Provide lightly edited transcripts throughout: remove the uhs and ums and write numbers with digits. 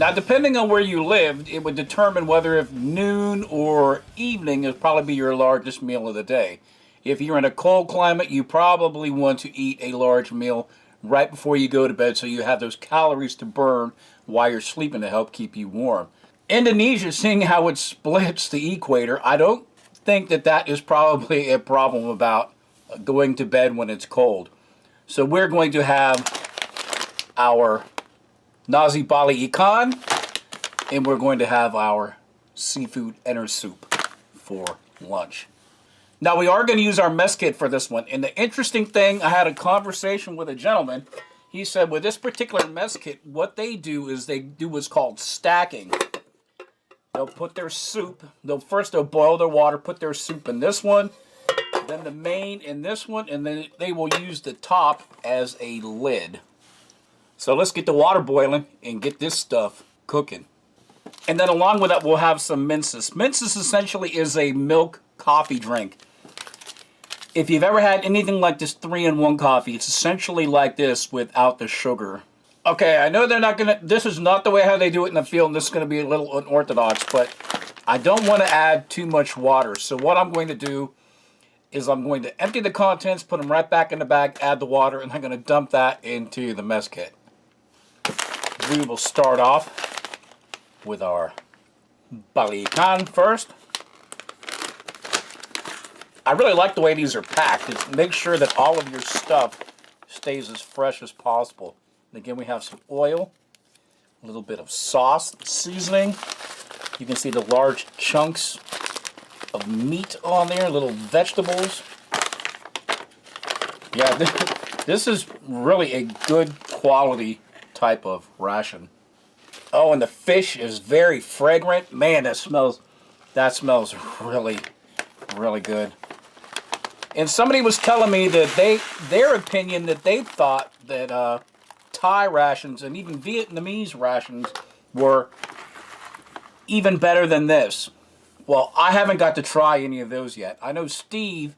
Now, depending on where you lived, it would determine whether if noon or evening is probably be your largest meal of the day. If you're in a cold climate, you probably want to eat a large meal right before you go to bed so you have those calories to burn while you're sleeping to help keep you warm. Indonesia, seeing how it splits the equator, I don't think that that is probably a problem about going to bed when it's cold. So we're going to have our nasi bali ikan, and we're going to have our seafood enter soup for lunch. Now, we are going to use our mess kit for this one. And the interesting thing, I had a conversation with a gentleman. He said with this particular mess kit, what they do is they do what's called stacking. They'll put their soup, they'll boil their water, put their soup in this one, then the main in this one, and then they will use the top as a lid. So let's get the water boiling and get this stuff cooking. And then along with that, we'll have some minces. Minces essentially is a milk coffee drink. If you've ever had anything like this 3-in-1 coffee, it's essentially like this without the sugar. Okay, I know they're not gonna, this is not the way how they do it in the field, and this is gonna be a little unorthodox, but I don't want to add too much water. So what I'm going to do is I'm going to empty the contents, put them right back in the bag, add the water, and I'm going to dump that into the mess kit. We will start off with our bali ikan first. I really like the way these are packed. It makes sure that all of your stuff stays as fresh as possible. And again, we have some oil, a little bit of sauce, seasoning. You can see the large chunks of meat on there, little vegetables. Yeah, this is really a good quality type of ration. Oh, and the fish is very fragrant. Man, that smells really, really good. And somebody was telling me that their opinion that they thought that Thai rations and even Vietnamese rations were even better than this. Well, I haven't got to try any of those yet. I know Steve,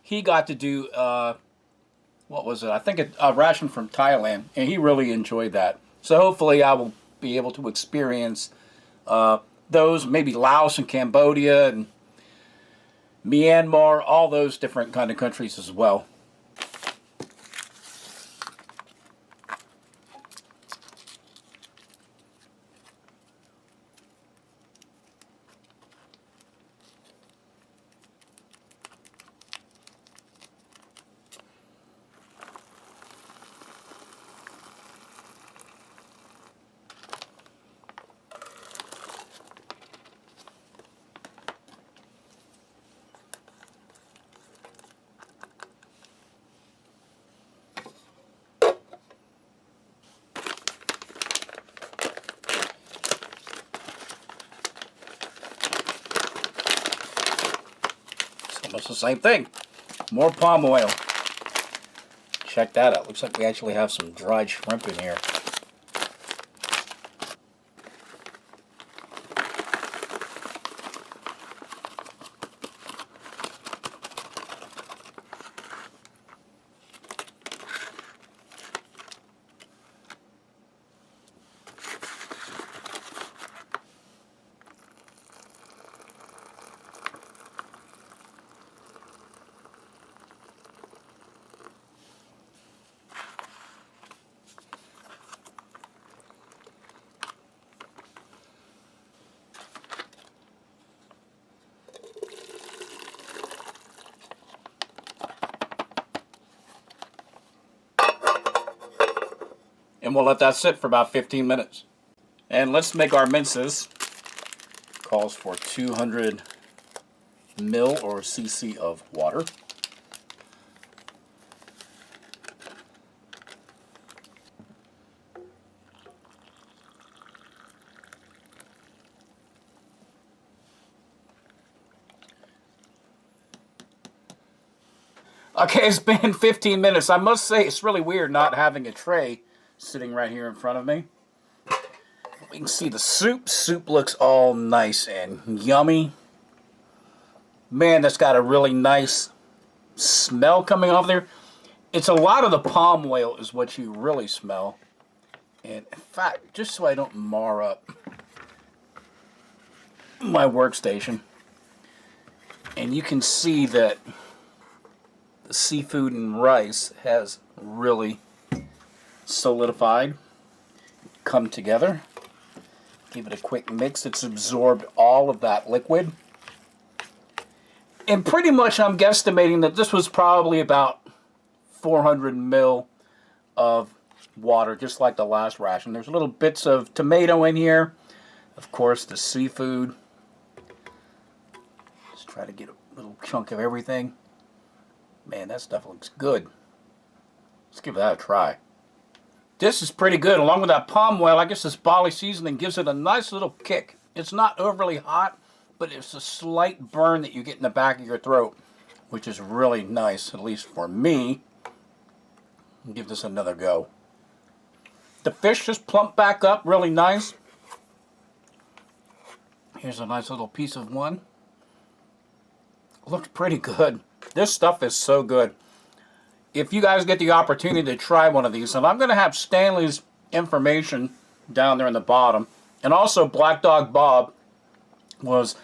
he got to do, what was it? I think a ration from Thailand, and he really enjoyed that. So hopefully I will be able to experience those, maybe Laos and Cambodia and Myanmar, all those different kind of countries as well. Almost the same thing. More palm oil. Check that out. Looks like we actually have some dried shrimp in here. And we'll let that sit for about 15 minutes. And let's make our minces. Calls for 200 mil or cc of water. Okay, it's been 15 minutes. I must say it's really weird not having a tray sitting right here in front of me. We can see the soup. Soup looks all nice and yummy. Man, that's got a really nice smell coming off there. It's a lot of the palm oil is what you really smell. And in fact, just so I don't mar up my workstation, and you can see that the seafood and rice has really solidified, come together. Give it a quick mix. It's absorbed all of that liquid. And pretty much I'm guesstimating that this was probably about 400 ml of water, just like the last ration. There's little bits of tomato in here. Of course, the seafood. Just try to get a little chunk of everything. Man, that stuff looks good. Let's give that a try. This is pretty good. Along with that palm oil, I guess this barley seasoning gives it a nice little kick. It's not overly hot, but it's a slight burn that you get in the back of your throat, which is really nice, at least for me. I'll give this another go. The fish just plumped back up really nice. Here's a nice little piece of one. Looks pretty good. This stuff is so good. If you guys get the opportunity to try one of these, and I'm going to have Stanley's information down there in the bottom, and also Black Dog Bob was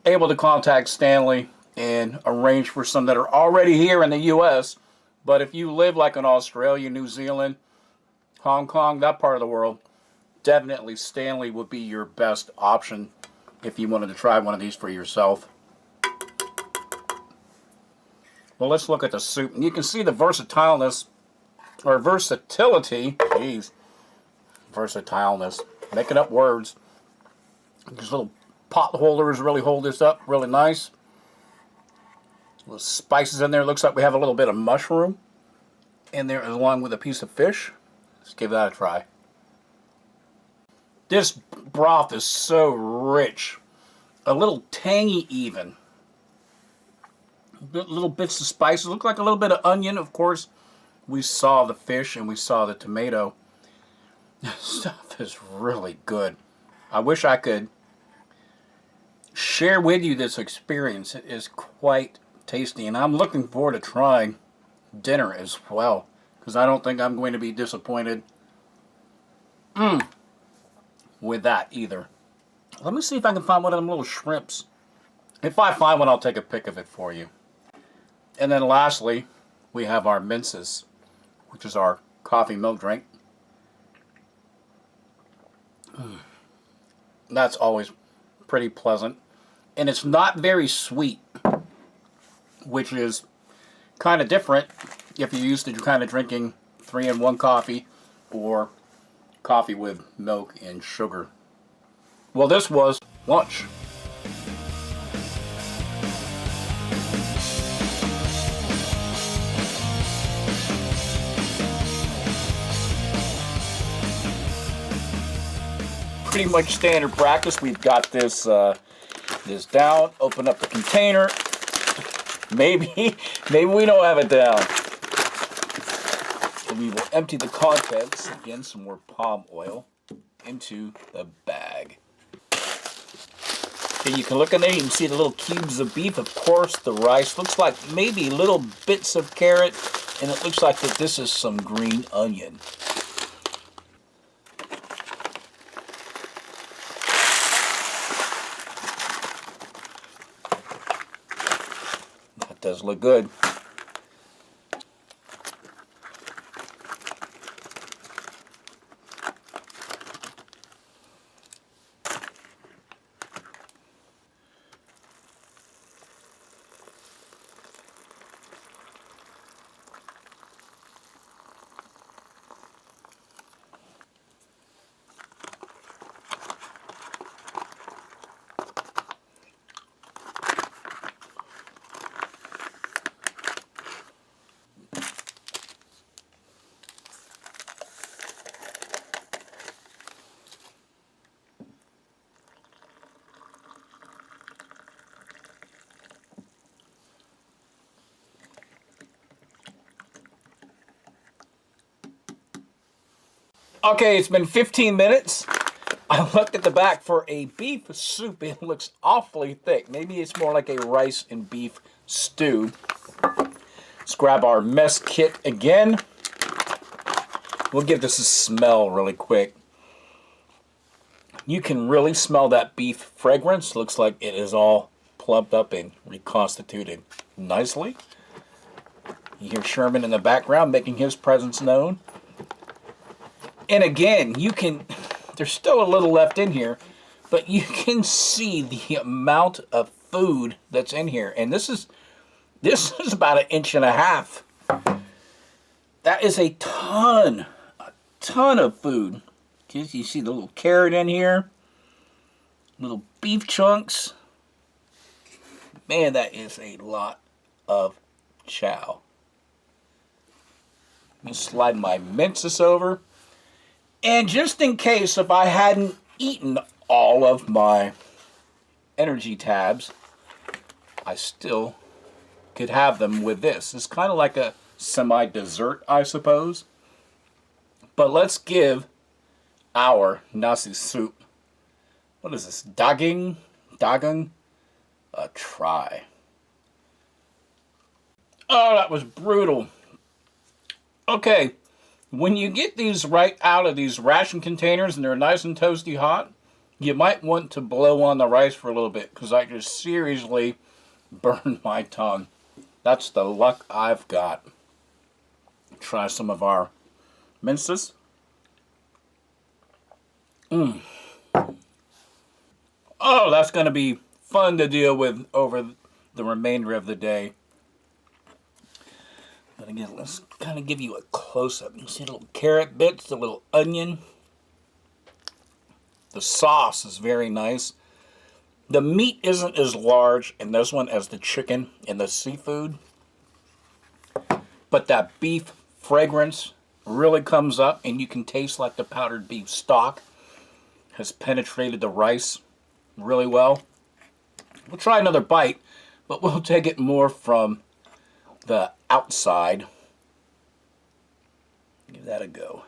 able to contact Stanley and arrange for some that are already here in the U.S., but if you live like in Australia, New Zealand, Hong Kong, that part of the world, definitely Stanley would be your best option if you wanted to try one of these for yourself. Well, let's look at the soup. And you can see the versatileness, or versatility, versatileness, making up words. These little pot holders really hold this up really nice. Little spices in there. Looks like we have a little bit of mushroom in there along with a piece of fish. Let's give that a try. This broth is so rich. A little tangy even. Little bits of spices. Look like a little bit of onion. Of course, we saw the fish and we saw the tomato. This stuff is really good. I wish I could share with you this experience. It is quite tasty, and I'm looking forward to trying dinner as well, because I don't think I'm going to be disappointed with that either. Let me see if I can find one of them little shrimps. If I find one, I'll take a pic of it for you. And then lastly, we have our minces, which is our coffee milk drink. That's always pretty pleasant. And it's not very sweet, which is kind of different if you're used to kind of drinking 3-in-1 coffee or coffee with milk and sugar. Well, this was lunch. Pretty much standard practice. We've got this this down. Open up the container. Maybe we don't have it down. And we will empty the contents, again, some more palm oil, into the bag. Okay, you can look in there. You can see the little cubes of beef. Of course, the rice looks like maybe little bits of carrot, and it looks like that this is some green onion. Does look good. Okay, it's been 15 minutes. I looked at the back for a beef soup. It looks awfully thick. Maybe it's more like a rice and beef stew. Let's grab our mess kit again. We'll give this a smell really quick. You can really smell that beef fragrance. Looks like it is all plumped up and reconstituted nicely. You hear Sherman in the background making his presence known. And again, you can, there's still a little left in here, but you can see the amount of food that's in here. And this is about 1.5 inches. That is a ton of food. You see the little carrot in here, little beef chunks. Man, that is a lot of chow. Let me slide my mince over. And just in case, if I hadn't eaten all of my energy tabs, I still could have them with this. It's kind of like a semi-dessert, I suppose. But let's give our nasi soup, what is this, dagang, a try. Oh, that was brutal. Okay, when you get these right out of these ration containers and they're nice and toasty hot, you might want to blow on the rice for a little bit, because I just seriously burned my tongue. That's the luck I've got. Try some of our minces. Oh, that's going to be fun to deal with over the remainder of the day. But again, let's kind of give you a close-up. You see the little carrot bits, the little onion. The sauce is very nice. The meat isn't as large in this one as the chicken and the seafood. But that beef fragrance really comes up, and you can taste like the powdered beef stock has penetrated the rice really well. We'll try another bite, but we'll take it more from the outside. Give that a go.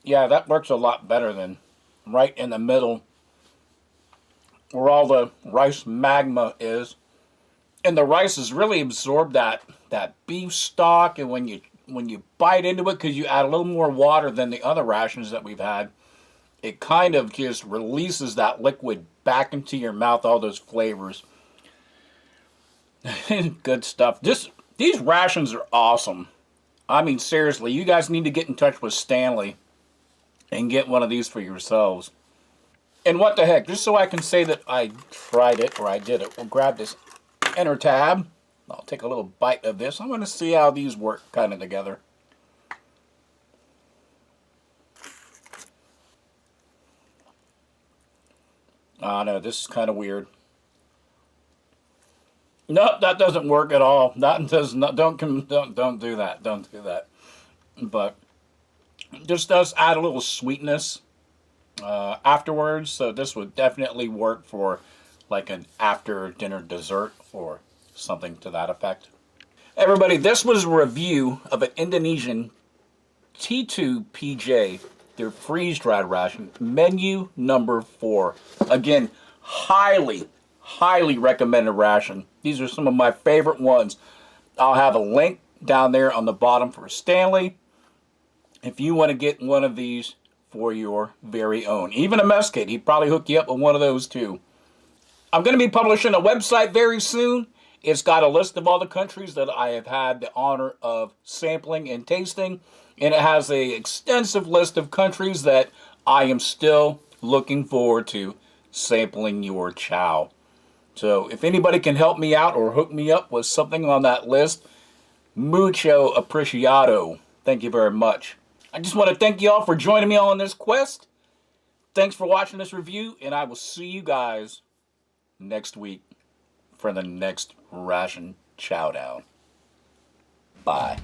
Yeah, that works a lot better than right in the middle where all the rice magma is. And the rice has really absorbed that beef stock, and when you bite into it, because you add a little more water than the other rations that we've had, it kind of just releases that liquid back into your mouth, all those flavors. Good stuff. These rations are awesome. I mean, seriously, you guys need to get in touch with Stanley and get one of these for yourselves. And what the heck, just so I can say that I tried it or I did it, we'll grab this enter tab. I'll take a little bite of this. I'm going to see how these work kind of together. Oh no, this is kind of weird. Nope, that doesn't work at all. That does not. Don't do that. Don't do that. But this does add a little sweetness afterwards. So this would definitely work for like an after dinner dessert or something to that effect. Everybody, this was a review of an Indonesian T2 PJ, their freeze-dried ration, menu number 4. Again, highly recommended ration. These are some of my favorite ones. I'll have a link down there on the bottom for Stanley if you want to get one of these for your very own. Even a mess kit, he'd probably hook you up with one of those too. I'm going to be publishing a website very soon. It's got a list of all the countries that I have had the honor of sampling and tasting. And it has an extensive list of countries that I am still looking forward to sampling your chow. So if anybody can help me out or hook me up with something on that list, mucho apreciado. Thank you very much. I just want to thank you all for joining me on this quest. Thanks for watching this review, and I will see you guys next week for the next ration chowdown. Bye.